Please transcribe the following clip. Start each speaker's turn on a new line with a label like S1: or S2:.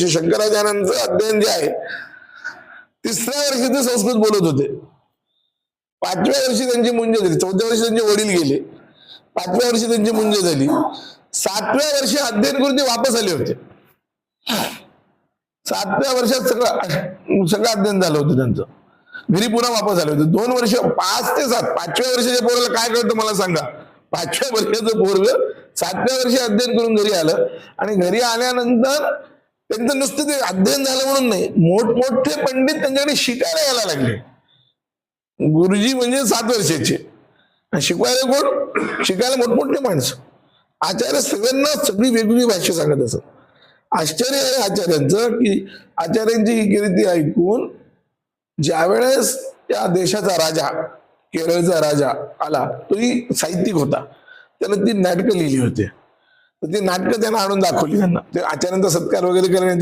S1: शंकराचार्यांचं अध्ययन जे आहे, तिसऱ्या वर्षी ते संस्कृत बोलत होते. 5व्या वर्षी त्यांची मुंज झाली. 4थ्या वर्षी त्यांचे वडील गेले. 5व्या वर्षी त्यांची मुंज झाली. 7व्या वर्षी अध्ययन करून ते वापस आले होते. 7व्या वर्षात सगळं अध्ययन झालं होतं त्यांचं. घरी पुन्हा वापस आले होते. 2 वर्ष, 5 ते 7, 5व्या वर्षाच्या पोराला काय कळतं मला सांगा. 5व्या वर्षाचं पोरग 7व्या वर्षी अध्ययन करून घरी आलं, आणि घरी आल्यानंतर त्यांचं नुसतं ते अध्ययन झालं म्हणून नाही, मोठमोठे पंडित त्यांच्याकडे शिकायला यायला लागले. गुरुजी म्हणजे 7 वर्षाचे, शिकवायला कोण? शिकायला मोठमोठे माणसं. आचार्य सगळ्यांना सगळी वेगवेगळी भाषा सांगत असत. आश्चर्य आहे आचार्यांचं की आचार्यांची ही कीर्ती ऐकून ज्यावेळेस त्या देशाचा राजा, केरळचा राजा आला, तोही साहित्यिक होता, त्यानं ती नाटकं लिहिली होती. तर ती नाटकं त्यांना आणून दाखवली. त्यांना ते आचार्यांचा सत्कार वगैरे करण्याची